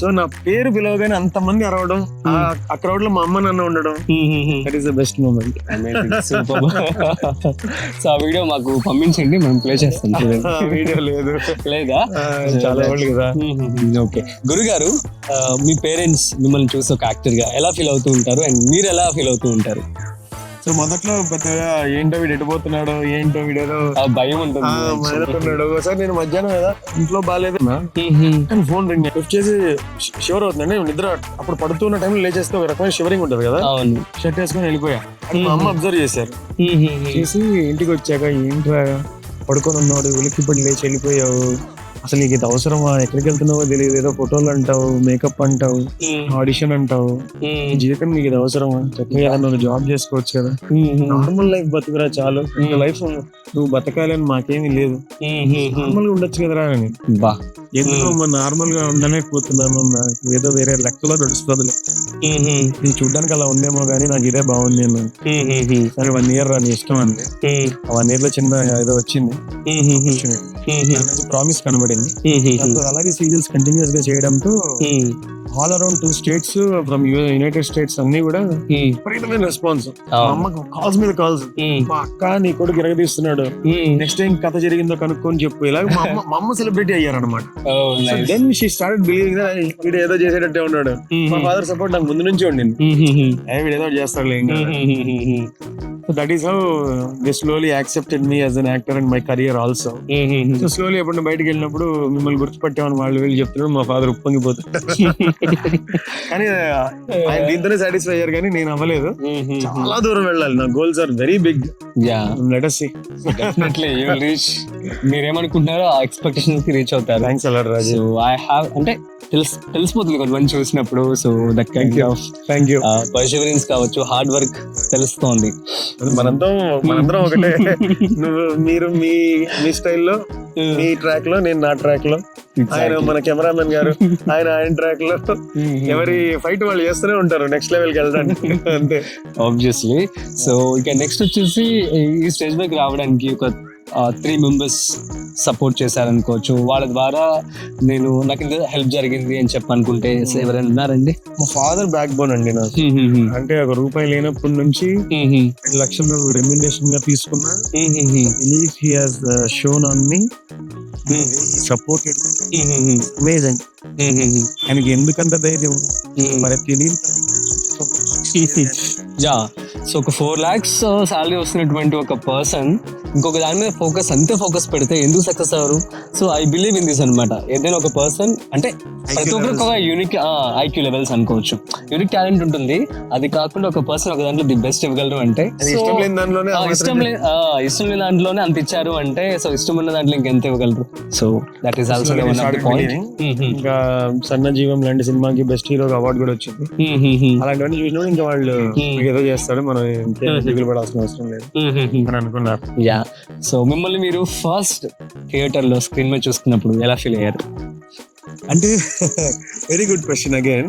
B: సో నా పేరు పిలవగానే అంత మంది అరవడం, ఆ క్రౌడ్ లో మా అమ్మ నాన్న ఉండడం, that is the best moment.
A: So ఆ వీడియో మాకు పంపించండి, మనం ప్లే చేస్తాం.
B: వీడియో లేదా, చాలా ఓల్డ్ కదా.
A: ఓకే గురుగారు, మీ పేరెంట్స్ మిమ్మల్ని చూసి ఒక యాక్టర్ గా ఎలా ఫీల్ అవుతూ ఉంటారు, అండ్ మీరు ఎలా ఫీల్ అవుతూ ఉంటారు?
B: సో మొదట్లో పెద్దగా ఏంటో వీడు ఎడిపోతున్నాడు, ఏంటో వీడేదో
A: భయం ఉంటుంది.
B: ఒకసారి నేను మధ్యాహ్నం కదా ఇంట్లో బాగాలేదు, కానీ ఫోన్ రింగ్ లిఫ్ట్ చేసి షివర్ అవుతుందండి, నిద్ర అప్పుడు పడుతున్న టైంలో లేచేస్తే ఒక రకమైన షివరింగ్ ఉంటుంది కదా, షర్ట్ వేసుకొని వెళ్ళిపోయా. మా అమ్మ అబ్జర్వ్ చేశారు, చేసి ఇంటికి వచ్చాక ఏంట్రా పడుకొని ఉన్నాడు, ఉలిక్కిపడి లేచి వెళ్ళిపోయావు, అసలు నీకు ఇది అవసరమా, ఎక్కడికి వెళ్తున్నావో తెలియదు, ఏదో ఫోటోలు అంటావు, మేకప్ అంటావు, ఆడిషన్ అంటావు, జీవితం నీకు ఇది అవసరమా, చక్కగా నువ్వు జాబ్ చేసుకోవచ్చు కదా, నార్మల్ లైఫ్ బతుకురా చాలు, లైఫ్ నువ్వు బతకాలని మాకేమీ లేదు, నార్మల్ గా ఉండొచ్చు కదరా అని.
A: బా
B: ఎందుకు నార్మల్ గా ఉండలేకపోతున్నాను, నాకు ఏదో వేరే లెక్కలో నడుస్తుంది, నీ చూడ్డానికి అలా ఉందేమో గానీ నాకు ఇదే బాగుంది అన్నాను. సరే 1 year రా నీ ఇష్టం అంది. 1 year లో చిన్న ఏదో వచ్చింది, ప్రామిస్ కనబడింది. అలాగే సీరియల్స్ కంటిన్యూస్ గా చేయడంతో all around 2 states from United states అన్ని కూడా విపరీతమైన రెస్పాన్స్. మా అమ్మకు కాల్స్ మీద కాల్స్, మా అక్క నీ కొడుకు ఇరగదీస్తున్నాడు, నెక్స్ట్ టైం కథ జరిగిందో కనుక్కొని చెప్పు, ఇలాగ మా అమ్మ సెలబ్రిటీ అయ్యారనమాట. దెన్ షీ స్టార్టెడ్ బిలీవింగ్ వీడు ఏదో చేసేటట్టే ఉన్నాడు. మా ఫాదర్ సపోర్ట్ నాకు ముందు నుంచి ఉండింది, వీడు ఏదో చేస్తాడులే ఇంకా. So that is how they slowly accepted me as an actor and my career also. So slowly ఎప్పుడు బయటకు వెళ్ళినప్పుడు మిమ్మల్ని గుర్తుపట్టామని వాళ్ళు వీళ్ళు చెప్తున్నాడు, మా ఫాదర్ ఉప్పొంగిపోతాడు. కానీ ఆయన దీంతోనే సాటిస్ఫై అయ్యారు, కానీ నేను అవ్వలేదు. చాలా దూరం వెళ్ళాలి, నా goals are very big. Let us see.
A: Definitely you will reach. మీరేమనుకుంటున్నారో ఆ ఎక్స్పెక్టేషన్స్ కి రీచ్ అవుతారు.
B: Thanks a lot Raju.
A: So I have అంటే తెలిసిపోతుంది కొంతమంది చూసినప్పుడు. So that kind of perseverance కావచ్చు, హార్డ్ వర్క్ తెలుస్తోంది.
B: మనందరం ఒకటే, మీరు మీ స్టైల్లో, మీ ట్రాక్ లో, నేను నా ట్రాక్ లో, ఆయన మన కెమెరామెన్ గారు ఆయన ట్రాక్ లో, ఎవరి ఫైట్ వాళ్ళు చేస్తూనే ఉంటారు నెక్స్ట్ లెవెల్ కి వెళ్ళడానికి. అంతే
A: ఆబ్వియస్లీ. సో ఇక నెక్స్ట్ వచ్చేసి ఈ స్టేజ్ పైకి రావడానికి ఒక 3 members సపోర్ట్ చేశారనుకోవచ్చు. వాళ్ళ ద్వారా నాకు ఇంత హెల్ప్ జరిగింది అని చెప్పనుకుంటే ఎవరైనా ఉన్నారండి?
B: మా ఫాదర్ బ్యాక్ బోన్ అండి నాకు. అంటే ₹1 లేనప్పటి నుంచి 2 లక్షలు రెమ్యునరేషన్ గా తీసుకున్నా. He has shown on me, supported me. Amazing. ఆయనకి ఎందుకంత ధైర్యం మరి తెలియదు.
A: సో ఒక 4 lakhs శాలరీ వస్తున్నటువంటి ఒక పర్సన్ ఇంకొక దాని మీద అంతే ఫోకస్ పెడితే ఎందుకు సక్సెస్ అవ్వరు? So I believe in this అనమాట. ఏదైనా ఒక పర్సన్ అంటే ప్రతి ఒక్కరికి ఒక యూనిక్ ఐక్యూ లెవెల్స్ అనుకోవచ్చు, యూనిక్ టాలెంట్ ఉంటుంది. అది కాకుండా ఒక పర్సన్ ఒక దాంట్లో ది బెస్ట్ ఇవ్వగలరు అంటే,
B: ఇష్టం లేని
A: దాంట్లోనే అంత ఇచ్చారు అంటే, సో ఇష్టం ఉన్న దాంట్లో ఇంకెంత ఇవ్వగలరు. So that is also one of the point.
B: ఇంకా సన్న జీవం లాంటి సినిమాకి బెస్ట్ హీరోగా అవార్డు కూడా వచ్చింది. అలాంటివన్నీ చూసినప్పుడు ఇంకా వాళ్ళు ఏదో చేస్తాడు, మనం దిగులు పడాల్సిన అవసరం లేదు అని అనుకున్నారు.
A: సో మిమ్మల్ని మీరు ఫస్ట్ థియేటర్ లో స్క్రీన్ మీద చూసుకున్నప్పుడు ఎలా ఫీల్ అయ్యారు?
B: అంటే very good question again.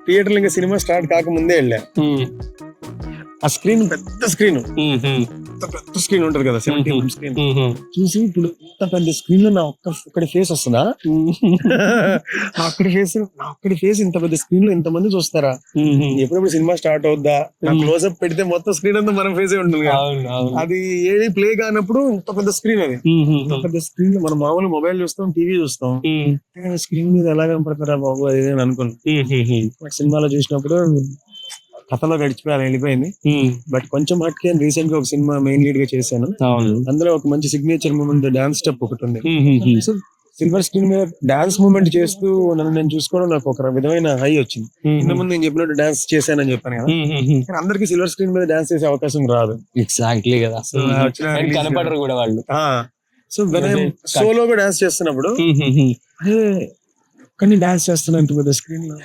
B: Theatre లో ఇంకా సినిమా స్టార్ట్ కాకముందే వెళ్ళా. ఆ స్క్రీన్ పెద్ద స్క్రీన్ ఉంటది కదా, 70 స్క్రీన్ చూసి ఇప్పుడు ఇంత పెద్ద స్క్రీన్ లో నా ఒక్కడి ఫేస్ వస్తుందా, నా ఒక్కడి ఫేస్ ఇంత పెద్ద స్క్రీన్ లో ఇంతమంది చూస్తారా, ఎప్పుడెప్పుడు సినిమా స్టార్ట్ అవుద్దా, క్లోజ్అప్ పెడితే మొత్తం స్క్రీన్ అంతా మన ఫేసే ఉంటుంది. అది ఏది ప్లే కానప్పుడు ఇంత పెద్ద స్క్రీన్, అది ఇంత పెద్ద స్క్రీన్ లో మనం మామూలు మొబైల్ చూస్తాం, టీవీ చూస్తాం, స్క్రీన్ మీద ఎలా కనపడతారా బాబు అది అని అనుకున్నాను. సినిమాలో చూసినప్పుడు కథలో వెళ్ళిపోయింది. బట్ కొంచెం మటుకే రీసెంట్ గా ఒక సినిమా మెయిన్ లీడ్ గా చేశాను. అందులో ఒక మంచి సిగ్నేచర్ మూమెంట్ డాన్స్ స్టెప్ ఒకటి ఉంది. సో సిల్వర్ స్క్రీన్ మీద డాన్స్ మూమెంట్ చేస్తూ నన్ను నేను చూసుకోవడం నాకు ఒక విధమైన హై వచ్చింది. ఇంతకుముందు నేను చెప్పినట్టు డాన్స్ చేశానని చెప్పాను కదా, కానీ అందరికి సిల్వర్ స్క్రీన్ మీద డాన్స్ చేసే అవకాశం రాదు.
A: ఎగ్జాక్ట్లీ కదా, కనపడరు కూడా వాళ్ళు.
B: సో సోలోగా డాన్స్ చేస్తున్నప్పుడు కానీ డాన్స్ చేస్తున్నా ఇంత పెద్ద స్క్రీన్ లో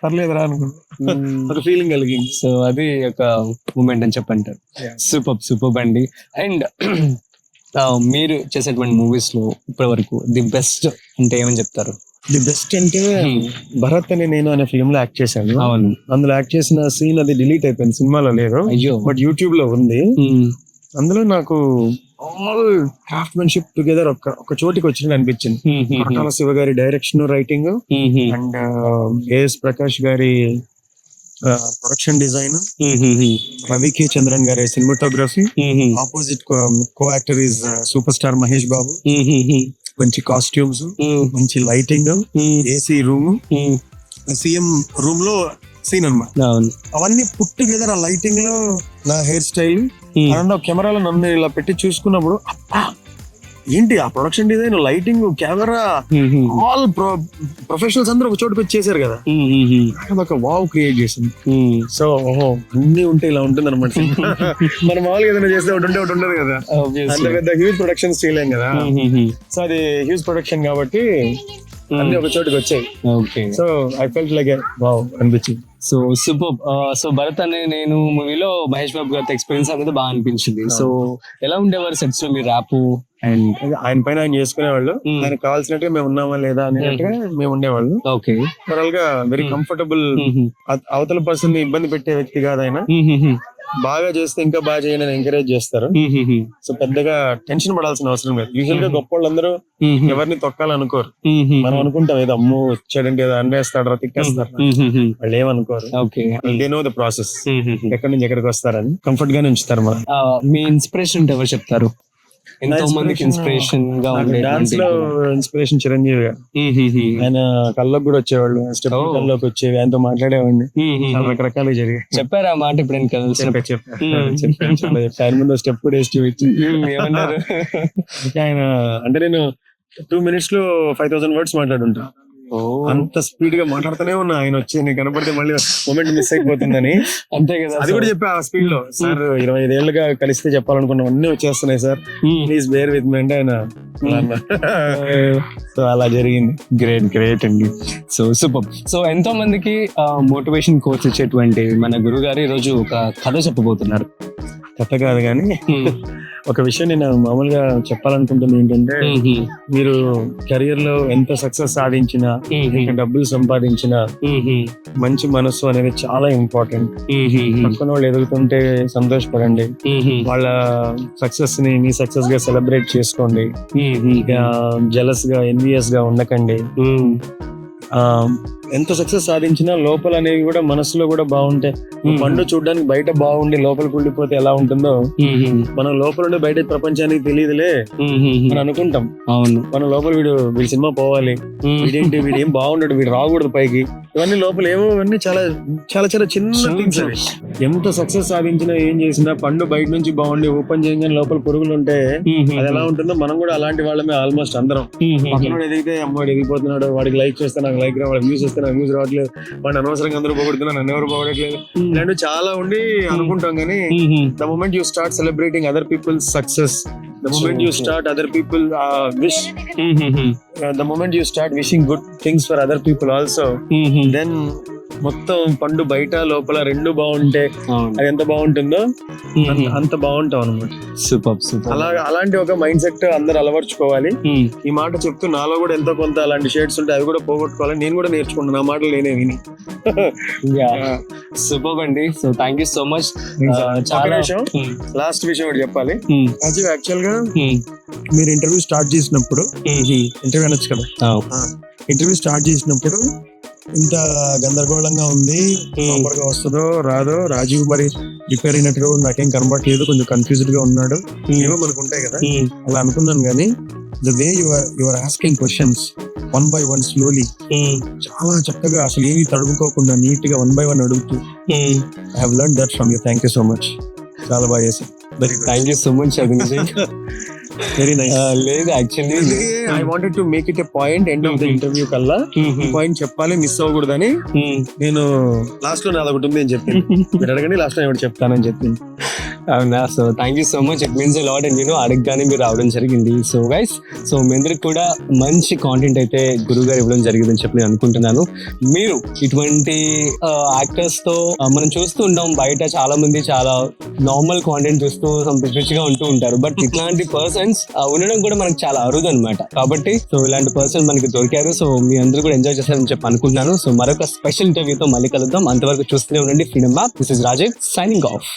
B: పర్లేదురా అనుకుంటా ఫీలింగ్ కలిగింది.
A: సో అది ఒక మూమెంట్ అని చెప్పంటారు. సూపర్ అండి. అండ్ మీరు చేసేటువంటి మూవీస్ లో ఇప్పటి వరకు ది బెస్ట్ అంటే ఏమని చెప్తారు?
B: ది బెస్ట్ అంటే భరత్ అనే నేను అనే ఫిల్మ్ లో యాక్ట్ చేశాను.
A: అవును,
B: అందులో యాక్ట్ చేసిన సీన్ అది డిలీట్ అయిపోయింది, సినిమాలో లేదు.
A: అయ్యో,
B: బట్ యూట్యూబ్ లో ఉంది. అందులో నాకు ఆల్ క్రాఫ్ట్మెన్షిప్ టుగెదర్ ఒక చోటికి వచ్చినట్టు అనిపించింది. కొరటాల శివ గారి direction, writing, and A S Prakash గారి production design, Ravi K Chandran గారి cinematography, opposite co actor is super star Mahesh Babu, మంచి కాస్ట్యూమ్స్, మంచి lighting, AC room, CM room లో సీన్ అన్నమాట. అవన్నీ పుట్ టుగెదర్. ఆ లైటింగ్ లో నా హెయిర్ స్టైల్, కెమెరాలో నన్ను ఇలా పెట్టి చూసుకున్నప్పుడు ఏంటి ఆ production design, lighting, camera, all professionals అందరూ ఒక చోటుకి వచ్చి చేశారు కదా, ఒక వావ్ క్రియేట్ చేసింది. సో ఓహో అన్ని ఉంటే ఇలా ఉంటుంది అనమాట. మనం మామూలుగా ఏదైనా చేస్తే ఒకటి ఉంటే ఒకటి ఉండదు కదా, అంత పెద్ద హ్యూజ్ ప్రొడక్షన్స్ చేయలేం కదా. సో అది హ్యూజ్ ప్రొడక్షన్ కాబట్టి అన్ని ఒక చోటుకి వచ్చాయి.
A: Okay,
B: so I felt like wow అనిపించింది.
A: So super. So Bharat Ane Nenu మూవీలో మహేష్ బాబు గారితో ఎక్స్పీరియన్స్ అనేది బాగా అనిపించింది. సో ఎలా ఉండేవారు సెట్స్ లో మీ ర్యాప్? అండ్
B: ఆయన పైన ఆయన చేసుకునేవాళ్ళు, ఆయనకు కావాల్సినట్టుగా మేము ఉన్నామా లేదా అనేట్టుగా మేము ఉండేవాళ్ళు.
A: ఓకే,
B: ఓవరాల్ గా వెరీ కంఫర్టబుల్. అవతల పర్సన్ ని ఇబ్బంది పెట్టే వ్యక్తి కాదు ఆయన. బాగా చేస్తే ఇంకా బాగా చేయండి అని ఎంకరేజ్ చేస్తారు. సో పెద్దగా టెన్షన్ పడాల్సిన అవసరం లేదు. యూజువల్ గా గొప్ప వాళ్ళందరూ ఎవరిని తొక్కాలనుకోరు. మనం అనుకుంటాం ఏదో అమ్మో వచ్చాడంటే ఏదో అన్నేస్తాడు, తిక్కేస్తారు. వాళ్ళు ఏమనుకోరు. దే నో ద ప్రాసెస్, ఎక్కడి నుంచి ఎక్కడికి వస్తారని కంఫర్ట్ గానే ఉంచుతారు. మనం
A: మీ ఇన్స్పిరేషన్ ఎవరు చెప్తారు? ఎంతో మందికి ఇన్స్పిరేషన్ గా ఉండే
B: డాన్స్ లో ఇన్స్పిరేషన్ చిరంజీవి గారు. ఆయన కల్లోకి కూడా వచ్చేవాళ్ళు, స్టెప్ కల్లోకి వచ్చేవి, ఆయనతో మాట్లాడేవాడిని. చాలా రకరకాలుగా జరిగాయి.
A: చెప్పారా మాట ఇప్పుడు
B: చెప్పాను. ఆయన ముందు స్టెప్ కూడా వేసి చూపించి
A: ఏమన్నారు?
B: ఆయన అంటే నేను 2 minutes లో 5,000 words మాట్లాడుంటా. అంత స్పీడ్ గా మాట్లాడుతూనే ఉన్నా. ఆయన వచ్చి నీకు కనపడితే మళ్ళీ మూమెంట్ మిస్ అయిపోతుందని.
A: అంతే కదా,
B: అది కూడా చెప్పా ఆ స్పీడ్ లో. సార్ 25 ఏళ్ళుగా కలిస్తే చెప్పాలనుకున్నాం, అన్ని వచ్చేస్తున్నాయి sir, please bear with me అంటే ఆయన. సో అలా జరిగింది.
A: గ్రేట్ అండి. So super. సో ఎంతో మందికి మోటివేషన్ కోర్స్ ఇచ్చేటువంటి మన గురువు గారు ఈ రోజు ఒక కథ చెప్పబోతున్నారు.
B: కథ కాదు కానీ ఒక విషయం నేను మామూలుగా చెప్పాలనుకుంటుంది ఏంటంటే, మీరు కెరియర్ లో ఎంత సక్సెస్ సాధించినా, డబ్బులు సంపాదించినా, మంచి మనసు అనేది చాలా ఇంపార్టెంట్. పక్కన వాళ్ళు ఎదుగుతుంటే సంతోషపడండి, వాళ్ళ సక్సెస్ ని మీ సక్సెస్ గా సెలబ్రేట్ చేసుకోండి, జెలస్ గా ఎన్వియస్ గా ఉండకండి. ఎంత సక్సెస్ సాధించినా లోపల అనేవి కూడా మనసులో కూడా బాగుంటాయి. పండు చూడడానికి బయట బాగుండి లోపల కుళ్ళిపోతే ఎలా ఉంటుందో, మనం లోపల ఉండే బయట ప్రపంచానికి తెలియదులే అని అనుకుంటాం.
A: అవును,
B: మన లోపల వీడి సినిమా పోవాలి, వీడు ఏం బాగుండడు, వీడు రాకూడదు పైకి, ఇవన్నీ లోపల ఏమో ఇవన్నీ చాలా చాలా చాలా చిన్న థింగ్స్ అవి. ఎంత సక్సెస్ సాధించినా ఏం చేసినా పండు బయట నుంచి బాగుండి ఓపెన్ చేయగానే లోపల పురుగులు ఉంటే అది ఎలా ఉంటుందో, మనం కూడా అలాంటి వాళ్ళమే ఆల్మోస్ట్ అందరం. పక్కనోడు ఎదిగితే అమ్మవాడు ఎదిగిపోతున్నాడు, వాడికి లైక్ చేస్తే నాకు లైక్ రావాలి, వ్యూస్ వస్తే నాకు వ్యూస్ రావట్లేదు, వాడు అనవసరంగా అందరూ పొగడుతున్నా నన్ను ఎవరు పొగడట్లేదు, ఇలాంటి చాలా ఉండి అనుకుంటాం. కానీ the moment you start celebrating other people's success, the moment you start other people the moment you start wishing good things for other people also, then మొత్తం పండు బయట లోపల రెండు బాగుంటే అది ఎంత బాగుంటుందో అంత బాగుంటాం అనమాట.
A: సూపర్.
B: అలాంటి ఒక మైండ్ సెట్ అందరు అలవర్చుకోవాలి. ఈ మాట చెప్తూ నాలో కూడా ఎంతో కొంత అలాంటి షేడ్స్ ఉంటాయి, అవి కూడా పోగొట్టుకోవాలి. నేను కూడా నేర్చుకుంటాను, నా మాటలు నేనే విని.
A: సూపర్ అండి. So thank you so much.
B: Last విషయం ఒకటి చెప్పాలి. యాక్చువల్ గా మీరు ఇంటర్వ్యూ స్టార్ట్ చేసినప్పుడు, ఇంటర్వ్యూ అనొచ్చు కదా, ఇంటర్వ్యూ స్టార్ట్ చేసినప్పుడు ఇంత గందరగోళంగా ఉంది, ప్రాపర్ గా వస్తుందో రాదో, రాజీవ్ మరి రిపేర్ అయినట్టుగా నాకేం కనబడట్లేదు, కొంచెం కన్ఫ్యూజ్డ్ గా ఉన్నాడు, ఏమో మనకు ఉంటాయి కదా అలా అనుకున్నాను. కానీ the way your asking questions one by one slowly, చాలా చక్కగా అసలు ఏమీ తడుముకోకుండా నీట్ గా 1 by 1 అడుగుతూ, I have learned that from you. Thank you so much. చాలా బాగా చేశారు.
A: Thank you so much.
B: Very nice.
A: లేదు actually
B: I wanted to make it a point end of the interview కల్లా పాయింట్ చెప్పాలి, miss అవ్వకూడదని నేను last లో నాది ఒకటి ఉంది అని చెప్పింది. మీరు అడగండి, లాస్ట్ లో ఎవరు చెప్తానని చెప్పింది.
A: అవునా? So thank you so much. It means a lot. And అడగగానే మీరు రావడం జరిగింది. సో గైస్, సో మీ అందరికి కూడా మంచి కాంటెంట్ అయితే గురువు గారు ఇవ్వడం జరిగిందని చెప్పి నేను అనుకుంటున్నాను. మీరు ఇటువంటి యాక్టర్స్ తో మనం చూస్తూ ఉంటాం, బయట చాలా మంది చాలా నార్మల్ కాంటెంట్ చూస్తూ పిచ్చిగా ఉంటూ ఉంటారు. బట్ ఇట్లాంటి పర్సన్స్ ఉండడం కూడా మనకు చాలా అరుదు అనమాట. కాబట్టి సో ఇలాంటి పర్సన్ మనకి దొరికారు. సో మీ అందరూ కూడా ఎంజాయ్ చేస్తారని చెప్పి అనుకుంటున్నాను. సో మరొక స్పెషల్ ఇంటర్వ్యూతో మళ్ళీ కలుద్దాం. అంతవరకు చూస్తూనే ఉండండి freedom app. This is Rajeev signing of.